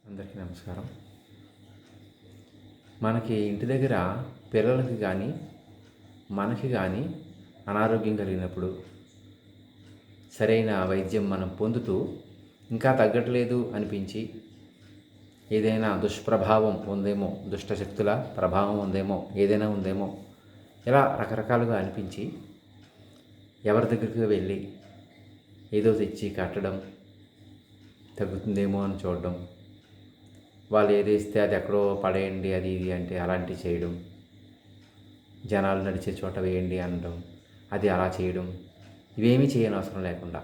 అందరికీ నమస్కారం. మనకి ఇంటి దగ్గర పిల్లలకి కానీ మనకి కానీ అనారోగ్యం కలిగినప్పుడు సరైన వైద్యం మనం పొందుతూ ఇంకా తగ్గట్లేదు అనిపించి ఏదైనా దుష్ప్రభావం ఉందేమో, దుష్టశక్తుల ప్రభావం ఉందేమో, ఏదైనా ఉందేమో ఇలా రకరకాలుగా అనిపించి ఎవరి దగ్గరికి వెళ్ళి ఏదో తెచ్చి కట్టడం, తగ్గుతుందేమో అని చూడడం, వాళ్ళు ఏది ఇస్తే అది ఎక్కడో పడేయండి అది ఇది అంటే అలాంటివి చేయడం, జనాలు నడిచే చోట వేయండి అనడం, అది అలా చేయడం, ఇవేమీ చేయని అవసరం లేకుండా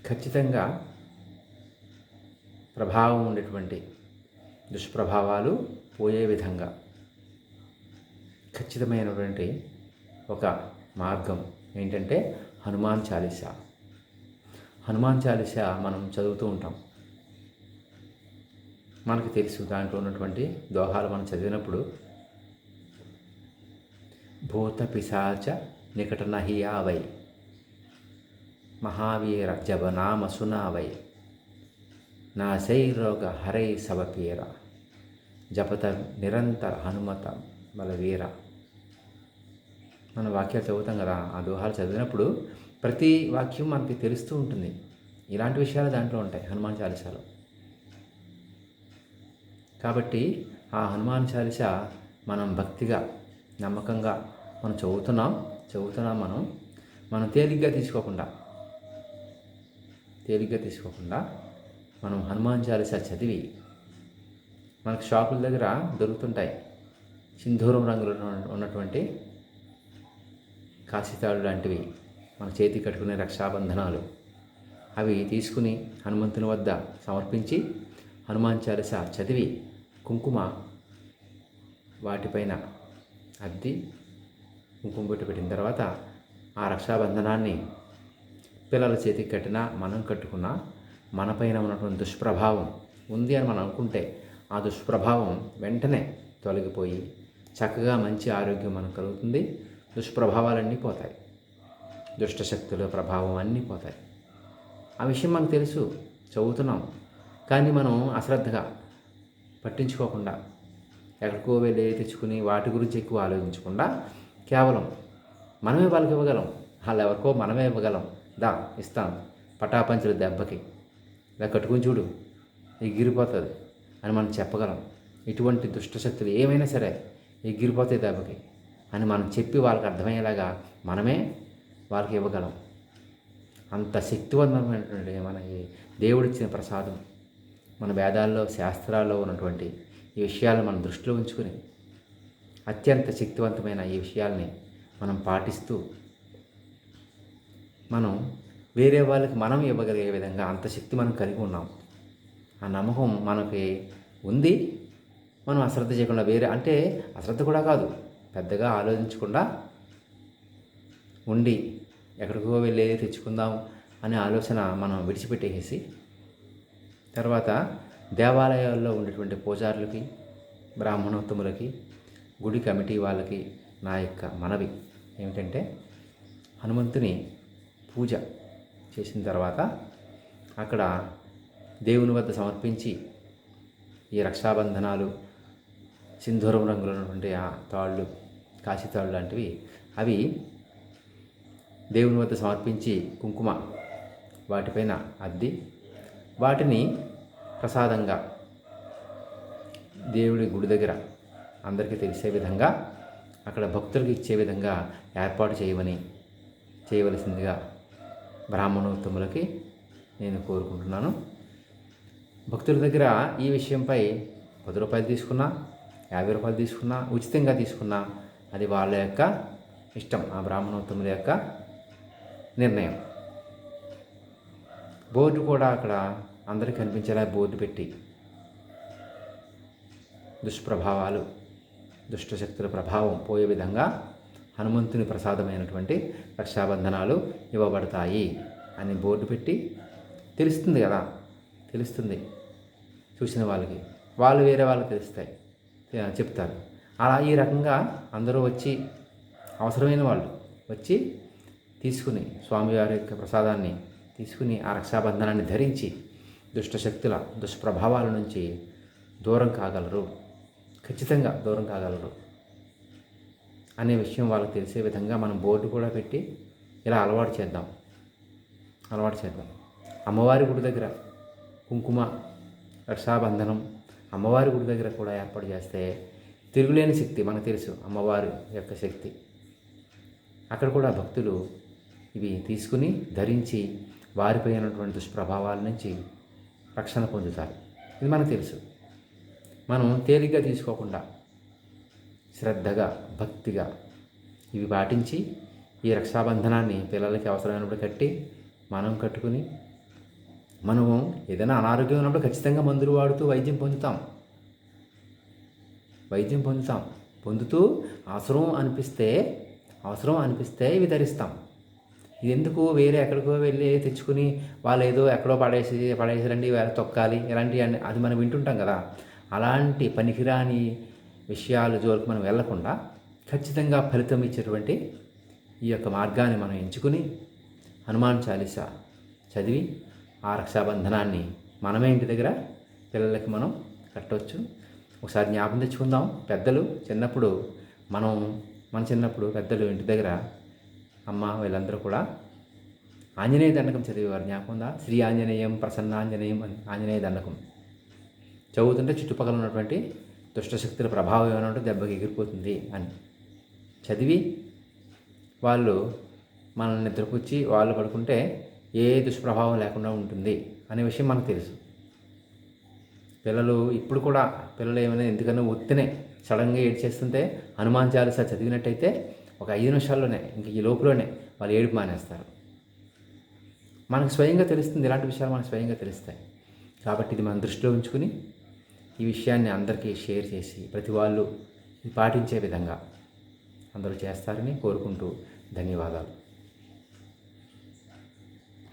ఖచ్చితంగా ప్రభావం ఉండేటువంటి దుష్ప్రభావాలు పోయే విధంగా ఖచ్చితమైనటువంటి ఒక మార్గం ఏంటంటే హనుమాన్ చాలీసా. హనుమాన్ చాలీసా మనం చదువుతూ ఉంటాం, మనకు తెలుసు దాంట్లో ఉన్నటువంటి దోహాలు మనం చదివినప్పుడు భూత పిశాచ నికట నహియావై మహావీర జబనామ సునావై నాశై రోగ హరై సవపీర జపత నిరంతర హనుమత బలవీర. మన వాక్యాలు చదువుతాం కదా, ఆ దోహాలు చదివినప్పుడు ప్రతి వాక్యం మనకి తెలుస్తూ ఉంటుంది. ఇలాంటి విషయాలు దాంట్లో ఉంటాయి హనుమాన్ చాలీసాలో. కాబట్టి ఆ హనుమాన్ చాలీసా మనం భక్తిగా నమ్మకంగా మనం చదువుతున్నాం మనం తేలిగ్గా తీసుకోకుండా మనం హనుమాన్ చాలీసా చదివి, మనకు షాపుల దగ్గర దొరుకుతుంటాయి సింధూరం రంగులో ఉన్నటువంటి కాశీతాడు లాంటివి, మన చేతి కట్టుకునే రక్షాబంధనాలు, అవి తీసుకుని హనుమంతుని వద్ద సమర్పించి హనుమాన్ చాలీసా చదివి కుంకుమ వాటిపైన అద్ది కుంకుమ బొట్టు పెట్టిన తర్వాత ఆ రక్షాబంధనాన్ని పిల్లల చేతికి కట్టినా మనం కట్టుకున్నా మనపైన ఉన్నటువంటి దుష్ప్రభావం ఉంది అని మనం అనుకుంటే ఆ దుష్ప్రభావం వెంటనే తొలగిపోయి చక్కగా మంచి ఆరోగ్యం మనకు కలుగుతుంది. దుష్ప్రభావాలన్నీ పోతాయి, దుష్టశక్తుల ప్రభావం అన్నీ పోతాయి. ఆ విషయం మనకు తెలుసు, చదువుతున్నాం, కానీ మనం అశ్రద్ధగా పట్టించుకోకుండా ఎక్కడికో వెళ్ళి తెచ్చుకుని వాటి గురించి ఎక్కువ ఆలోచించకుండా కేవలం మనమే వాళ్ళకి ఇవ్వగలం, వాళ్ళు ఎవరికో మనమే ఇవ్వగలం, ఇస్తాం పటాపంచుల దెబ్బకి ఇలా కట్టుకుని చూడు ఎగిరిపోతుంది అని మనం చెప్పగలం. ఇటువంటి దుష్టశక్తులు ఏమైనా సరే ఎగిరిపోతాయి దెబ్బకి అని మనం చెప్పి వాళ్ళకి అర్థమయ్యేలాగా మనమే వాళ్ళకి ఇవ్వగలం. అంత శక్తివంతమైనటువంటి మనకి దేవుడిచ్చిన ప్రసాదం, మన వేదాల్లో శాస్త్రాల్లో ఉన్నటువంటి ఈ విషయాలను మనం దృష్టిలో ఉంచుకుని అత్యంత శక్తివంతమైన ఈ విషయాల్ని మనం పాటిస్తూ మనం వేరే వాళ్ళకి మనం ఇవ్వగలిగే విధంగా అంత శక్తి మనం కలిగి ఉన్నాం. ఆ నమ్మకం మనకి ఉంది. మనం అశ్రద్ధ చేయకుండా అంటే అశ్రద్ధ కూడా కాదు, పెద్దగా ఆలోచించకుండా ఉండి ఎక్కడికో వెళ్ళి తెచ్చుకుందాం అనే ఆలోచన మనం విడిచిపెట్టేసి తర్వాత దేవాలయాల్లో ఉండేటువంటి పూజారులకి, బ్రాహ్మణోత్తములకి, గుడి కమిటీ వాళ్ళకి నా యొక్క మనవి ఏమిటంటే హనుమంతుని పూజ చేసిన తర్వాత అక్కడ దేవుని వద్ద సమర్పించి ఈ రక్షాబంధనాలు, సింధూరం రంగులో ఉన్నటువంటి ఆ తాళ్ళు, కాశీతాళ్ళు లాంటివి అవి దేవుని వద్ద సమర్పించి కుంకుమ వాటిపైన అద్ది వాటిని ప్రసాదంగా దేవుడి గుడి దగ్గర అందరికీ తెలిసే విధంగా అక్కడ భక్తులకు ఇచ్చే విధంగా ఏర్పాటు చేయవలసిందిగా బ్రాహ్మణోత్తములకి నేను కోరుకుంటున్నాను. భక్తుల దగ్గర ఈ విషయంపై 10 రూపాయలు తీసుకున్నా, 50 రూపాయలు తీసుకున్నా, ఉచితంగా తీసుకున్నా అది వాళ్ళ యొక్క ఇష్టం, ఆ బ్రాహ్మణోత్తముల యొక్క నిర్ణయం. బోర్డు కూడా అక్కడ అందరికీ కనిపించేలా బోర్డు పెట్టి దుష్ప్రభావాలు, దుష్టశక్తుల ప్రభావం పోయే విధంగా హనుమంతుని ప్రసాదమైనటువంటి రక్షాబంధనాలు ఇవ్వబడతాయి అని బోర్డు పెట్టి తెలుస్తుంది చూసిన వాళ్ళకి, వాళ్ళు వేరే వాళ్ళకి చెప్తారు. అలా ఈ రకంగా అందరూ వచ్చి అవసరమైన వాళ్ళు వచ్చి తీసుకుని స్వామివారి యొక్క ప్రసాదాన్ని తీసుకుని ఆ రక్షాబంధనాన్ని ధరించి దుష్టశక్తుల దుష్ప్రభావాల నుంచి దూరం కాగలరు, ఖచ్చితంగా దూరం కాగలరు అనే విషయం వాళ్ళకి తెలిసే విధంగా మనం బోర్డు కూడా పెట్టి ఇలా అలవాటు చేద్దాం. అమ్మవారి గుడి దగ్గర కుంకుమ రక్షాబంధనం అమ్మవారి గుడి దగ్గర కూడా ఏర్పాటు చేస్తే తిరుగులేని శక్తి మనకు తెలుసు, అమ్మవారి యొక్క శక్తి. అక్కడ కూడా భక్తులు ఇవి తీసుకుని ధరించి వారిపై ఉన్నటువంటి దుష్ప్రభావాల నుంచి రక్షణ పొందుతారు. ఇది మనకు తెలుసు. మనం తేలిగ్గా తీసుకోకుండా శ్రద్ధగా భక్తిగా ఇవి పాటించి ఈ రక్షాబంధనాన్ని పిల్లలకి అవసరమైనప్పుడు కట్టి మనం కట్టుకుని మనము ఏదైనా అనారోగ్యం ఉన్నప్పుడు ఖచ్చితంగా మందులు వాడుతూ వైద్యం పొందుతూ అవసరం అనిపిస్తే ఇవి ధరిస్తాం. ఇది ఎందుకు వేరే ఎక్కడికో వెళ్ళి తెచ్చుకుని వాళ్ళు ఏదో ఎక్కడో పడేసారండి వేరే తొక్కాలి ఇలాంటివి అది మనం వింటుంటాం కదా. అలాంటి పనికిరాని విషయాల జోలికి మనం వెళ్లకుండా ఖచ్చితంగా ఫలితం ఇచ్చేటువంటి ఈ యొక్క మార్గాన్ని మనం ఎంచుకుని హనుమాన్ చాలీసా చదివి ఆ రక్షాబంధనాన్ని మనమే ఇంటి దగ్గర పిల్లలకి మనం కట్టవచ్చు. ఒకసారి జ్ఞాపకం తెచ్చుకుందాం. పెద్దలు చిన్నప్పుడు మన చిన్నప్పుడు పెద్దలు ఇంటి దగ్గర అమ్మ వీళ్ళందరూ కూడా ఆంజనేయ దండకం చదివేవారు. జ్ఞాపకం ఉందా? శ్రీ ఆంజనేయం ప్రసన్నాంజనేయం అని ఆంజనేయ దండకం చదువుతుంటే చుట్టుపక్కల ఉన్నటువంటి దుష్టశక్తుల ప్రభావం ఏమైనా ఉంటే దెబ్బకి ఎగిరిపోతుంది అని చదివి వాళ్ళు మనల్ని నిద్రపుచ్చి వాళ్ళు పడుకుంటే ఏ దుష్ప్రభావం లేకుండా ఉంటుంది అనే విషయం మనకు తెలుసు. ఇప్పుడు కూడా పిల్లలు ఏమైనా ఎందుకన్నా ఒత్తినే సడన్గా ఏడ్చేస్తుంటే హనుమాన్ చాలీసా చదివినట్టయితే ఒక 5 నిమిషాల్లోనే ఇంక ఈ లోపులోనే వాళ్ళు ఏడుపు మానేస్తారు. మనకు స్వయంగా తెలుస్తుంది, ఇలాంటి విషయాలు మనకు స్వయంగా తెలుస్తాయి. కాబట్టి ఇది మనం దృష్టిలో ఉంచుకుని ఈ విషయాన్ని అందరికీ షేర్ చేసి ప్రతి వాళ్ళు పాటించే విధంగా అందరూ చేస్తారని కోరుకుంటూ ధన్యవాదాలు.